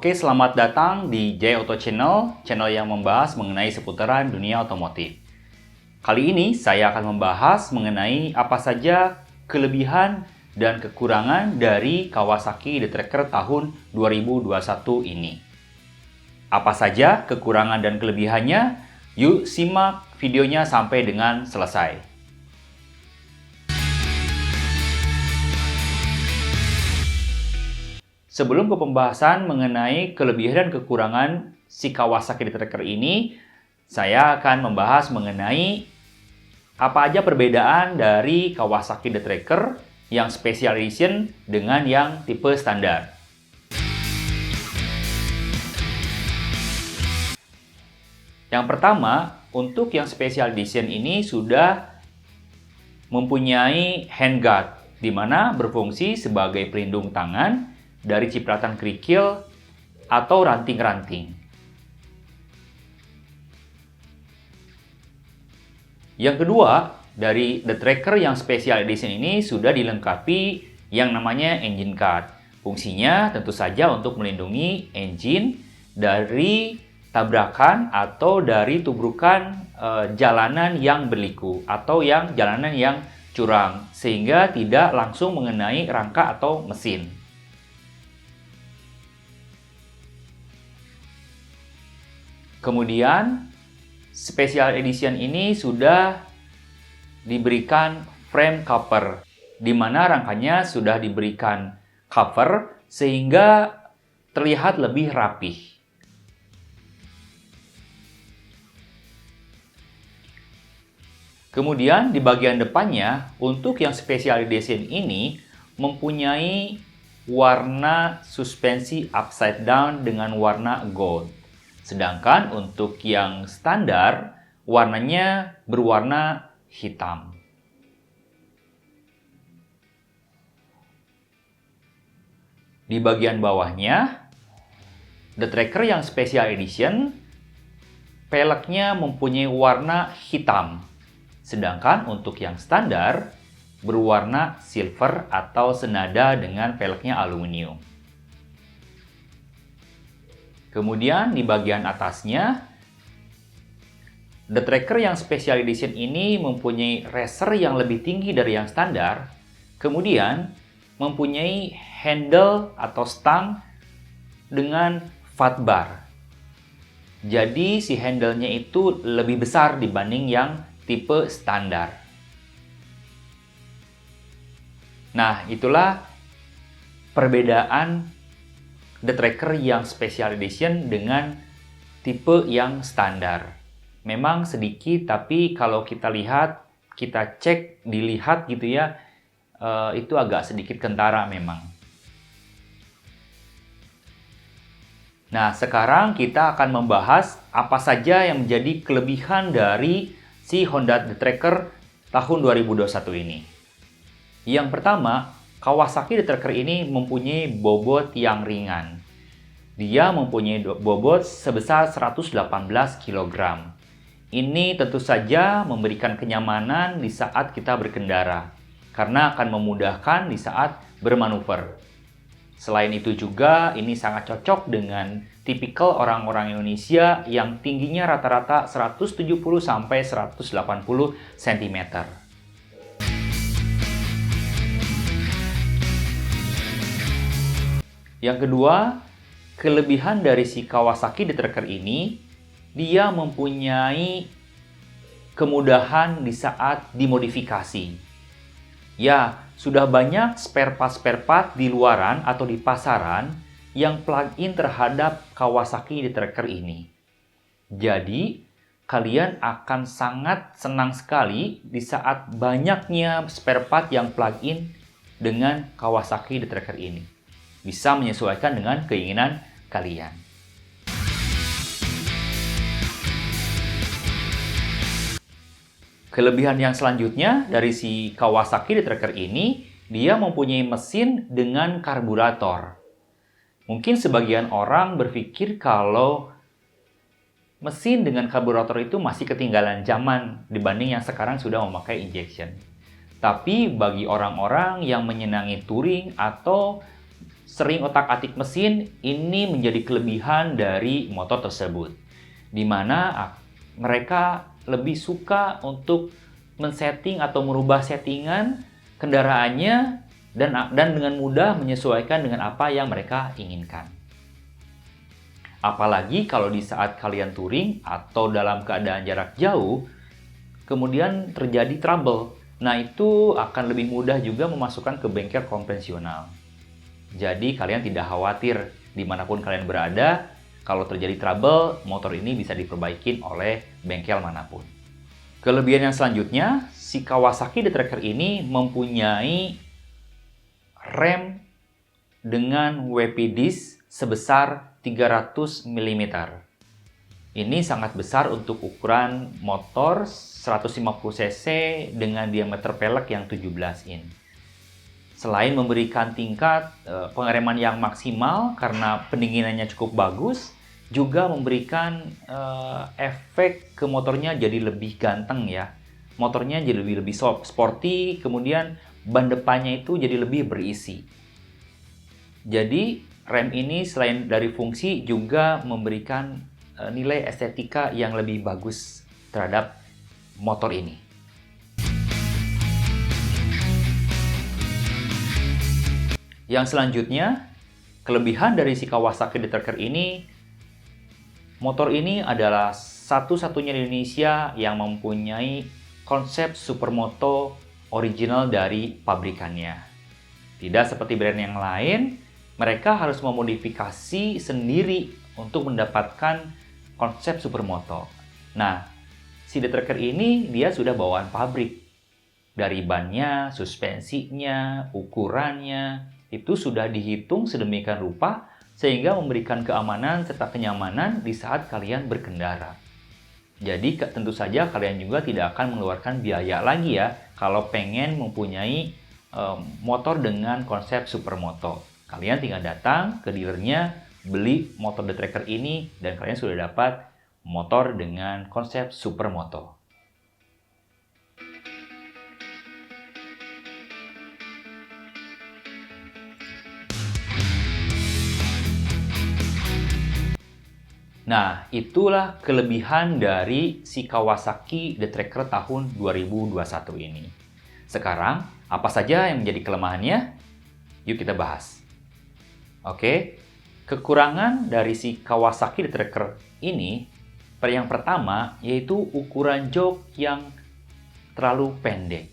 Oke, selamat datang di J Auto Channel, channel yang membahas mengenai seputaran dunia otomotif. Kali ini saya akan membahas mengenai apa saja kelebihan dan kekurangan dari Kawasaki D-Tracker tahun 2021 ini. Apa saja kekurangan dan kelebihannya? Yuk simak videonya sampai dengan selesai. Sebelum ke pembahasan mengenai kelebihan dan kekurangan si Kawasaki D-Tracker ini, saya akan membahas mengenai apa aja perbedaan dari Kawasaki D-Tracker yang Special Edition dengan yang tipe standar. Yang pertama, untuk yang Special Edition ini sudah mempunyai handguard, di mana berfungsi sebagai pelindung tangan dari cipratan kerikil atau ranting-ranting. Yang kedua, dari D-Tracker yang Special Edition ini sudah dilengkapi yang namanya engine guard. Fungsinya tentu saja untuk melindungi engine dari tabrakan atau dari tubrukan jalanan yang berliku atau yang jalanan yang curam, sehingga tidak langsung mengenai rangka atau mesin. Kemudian, Special Edition ini sudah diberikan frame cover, di mana rangkanya sudah diberikan cover sehingga terlihat lebih rapih. Kemudian di bagian depannya, untuk yang Special Edition ini mempunyai warna suspensi upside down dengan warna gold. Sedangkan untuk yang standar, warnanya berwarna hitam. Di bagian bawahnya, D-Tracker yang Special Edition, peleknya mempunyai warna hitam. Sedangkan untuk yang standar, berwarna silver atau senada dengan peleknya aluminium. Kemudian di bagian atasnya, D-Tracker yang Special Edition ini mempunyai racer yang lebih tinggi dari yang standar, kemudian mempunyai handle atau stang dengan fat bar. Jadi si handle-nya itu lebih besar dibanding yang tipe standar. Nah, itulah perbedaan D-Tracker yang Special Edition dengan tipe yang standar. Memang sedikit, tapi kalau kita lihat, kita cek, dilihat gitu ya, itu agak sedikit kentara memang. Nah, sekarang kita akan membahas apa saja yang menjadi kelebihan dari si Honda D-Tracker tahun 2021 ini. Yang pertama, Kawasaki D-Tracker ini mempunyai bobot yang ringan. Dia mempunyai bobot sebesar 118 kg. Ini tentu saja memberikan kenyamanan di saat kita berkendara, karena akan memudahkan di saat bermanuver. Selain itu juga, ini sangat cocok dengan tipikal orang-orang Indonesia yang tingginya rata-rata 170-180 cm. Yang kedua, kelebihan dari si Kawasaki D-Tracker ini, dia mempunyai kemudahan di saat dimodifikasi. Ya, sudah banyak spare part di luaran atau di pasaran yang plug-in terhadap Kawasaki D-Tracker ini. Jadi, kalian akan sangat senang sekali di saat banyaknya spare part yang plug-in dengan Kawasaki D-Tracker ini. Bisa menyesuaikan dengan keinginan kalian. Kelebihan yang selanjutnya dari si Kawasaki D-Tracker ini, dia mempunyai mesin dengan karburator. Mungkin sebagian orang berpikir kalau mesin dengan karburator itu masih ketinggalan zaman dibanding yang sekarang sudah memakai injection. Tapi bagi orang-orang yang menyenangi touring atau sering otak-atik mesin ini menjadi kelebihan dari motor tersebut, di mana mereka lebih suka untuk men-setting atau merubah settingan kendaraannya dan dengan mudah menyesuaikan dengan apa yang mereka inginkan. Apalagi kalau di saat kalian touring atau dalam keadaan jarak jauh, kemudian terjadi trouble. Nah, itu akan lebih mudah juga memasukkan ke bengkel konvensional. Jadi, kalian tidak khawatir dimanapun kalian berada, kalau terjadi trouble, motor ini bisa diperbaikin oleh bengkel manapun. Kelebihan yang selanjutnya, si Kawasaki D-Tracker ini mempunyai rem dengan WP disc sebesar 300 mm. Ini sangat besar untuk ukuran motor 150 cc dengan diameter pelek yang 17 in. Selain memberikan tingkat pengereman yang maksimal karena pendinginannya cukup bagus, juga memberikan efek ke motornya jadi lebih ganteng ya. Motornya jadi lebih sporty, kemudian ban depannya itu jadi lebih berisi. Jadi rem ini selain dari fungsi juga memberikan nilai estetika yang lebih bagus terhadap motor ini. Yang selanjutnya, kelebihan dari si Kawasaki D-Tracker ini, motor ini adalah satu-satunya di Indonesia yang mempunyai konsep supermoto original dari pabrikannya. Tidak seperti brand yang lain, mereka harus memodifikasi sendiri untuk mendapatkan konsep supermoto. Nah, si D-Tracker ini dia sudah bawaan pabrik. Dari bannya, suspensinya, ukurannya, itu sudah dihitung sedemikian rupa sehingga memberikan keamanan serta kenyamanan di saat kalian berkendara. Jadi tentu saja kalian juga tidak akan mengeluarkan biaya lagi ya kalau pengen mempunyai motor dengan konsep supermoto. Kalian tinggal datang ke dealernya, beli motor D-Tracker ini, dan kalian sudah dapat motor dengan konsep supermoto. Nah, itulah kelebihan dari si Kawasaki D-Tracker tahun 2021 ini. Sekarang, apa saja yang menjadi kelemahannya? Yuk kita bahas. Oke, kekurangan dari si Kawasaki D-Tracker ini, yang pertama yaitu ukuran jok yang terlalu pendek.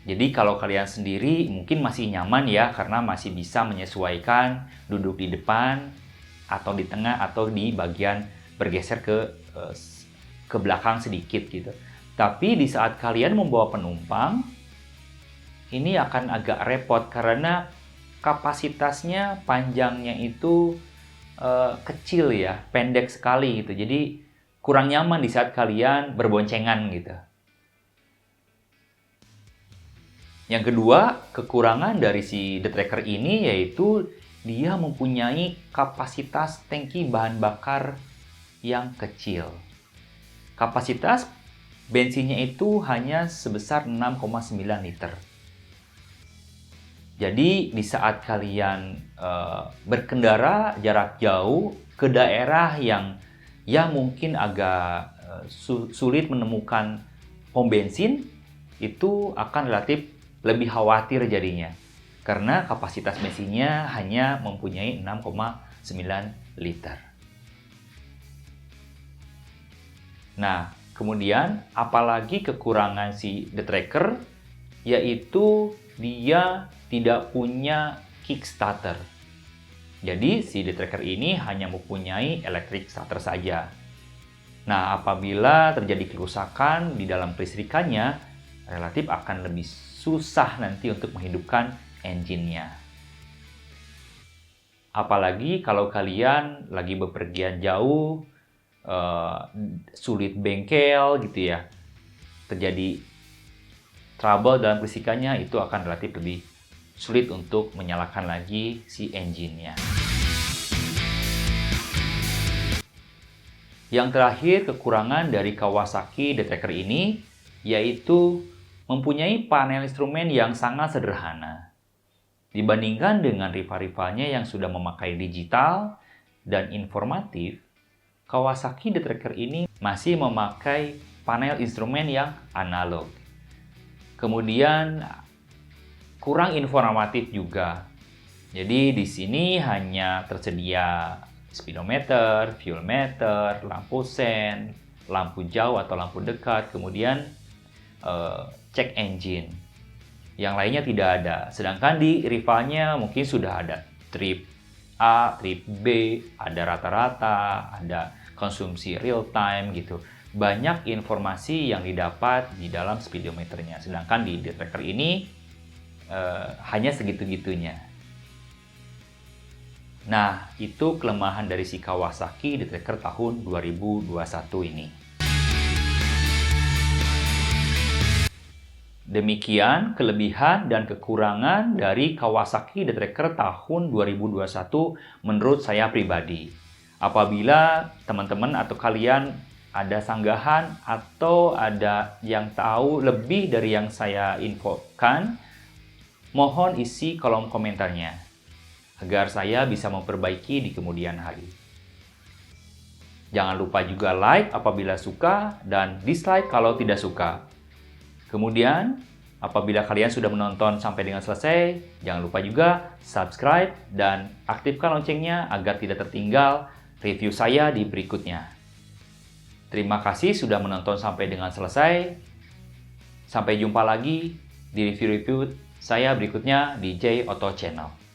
Jadi kalau kalian sendiri mungkin masih nyaman ya, karena masih bisa menyesuaikan duduk di depan, atau di tengah, atau di bagian bergeser ke belakang sedikit gitu. Tapi di saat kalian membawa penumpang, ini akan agak repot karena kapasitasnya, panjangnya itu kecil ya, pendek sekali gitu. Jadi kurang nyaman di saat kalian berboncengan gitu. Yang kedua, kekurangan dari si D-Tracker ini yaitu dia mempunyai kapasitas tangki bahan bakar yang kecil. Kapasitas bensinnya itu hanya sebesar 6,9 liter. Jadi di saat kalian berkendara jarak jauh ke daerah yang mungkin agak sulit menemukan pom bensin, itu akan relatif lebih khawatir jadinya. Karena kapasitas bensinnya hanya mempunyai 6,9 liter. Nah, kemudian apalagi kekurangan si D-Tracker, yaitu dia tidak punya kickstarter. Jadi si D-Tracker ini hanya mempunyai electric starter saja. Nah, apabila terjadi kerusakan di dalam kelistrikannya, relatif akan lebih susah nanti untuk menghidupkan engine-nya. Apalagi kalau kalian lagi bepergian jauh, sulit bengkel gitu ya, terjadi trouble dalam kelistrikannya, itu akan relatif lebih sulit untuk menyalakan lagi si engine-nya. Yang terakhir, kekurangan dari Kawasaki D-Tracker ini yaitu mempunyai panel instrumen yang sangat sederhana. Dibandingkan dengan rival-rivalnya yang sudah memakai digital dan informatif, Kawasaki The Tracker ini masih memakai panel instrumen yang analog. Kemudian kurang informatif juga. Jadi di sini hanya tersedia speedometer, fuel meter, lampu sen, lampu jauh atau lampu dekat, kemudian check engine. Yang lainnya tidak ada. Sedangkan di rivalnya mungkin sudah ada trip A, trip B, ada rata-rata, ada konsumsi real time gitu. Banyak informasi yang didapat di dalam speedometernya. Sedangkan di The Tracker ini hanya segitu-gitunya. Nah, itu kelemahan dari si Kawasaki The Tracker tahun 2021 ini. Demikian kelebihan dan kekurangan dari Kawasaki The Tracker tahun 2021 menurut saya pribadi. Apabila teman-teman atau kalian ada sanggahan atau ada yang tahu lebih dari yang saya infokan, mohon isi kolom komentarnya agar saya bisa memperbaiki di kemudian hari. Jangan lupa juga like apabila suka dan dislike kalau tidak suka. Kemudian, apabila kalian sudah menonton sampai dengan selesai, jangan lupa juga subscribe dan aktifkan loncengnya agar tidak tertinggal review saya di berikutnya. Terima kasih sudah menonton sampai dengan selesai. Sampai jumpa lagi di review-review saya berikutnya di J Auto Channel.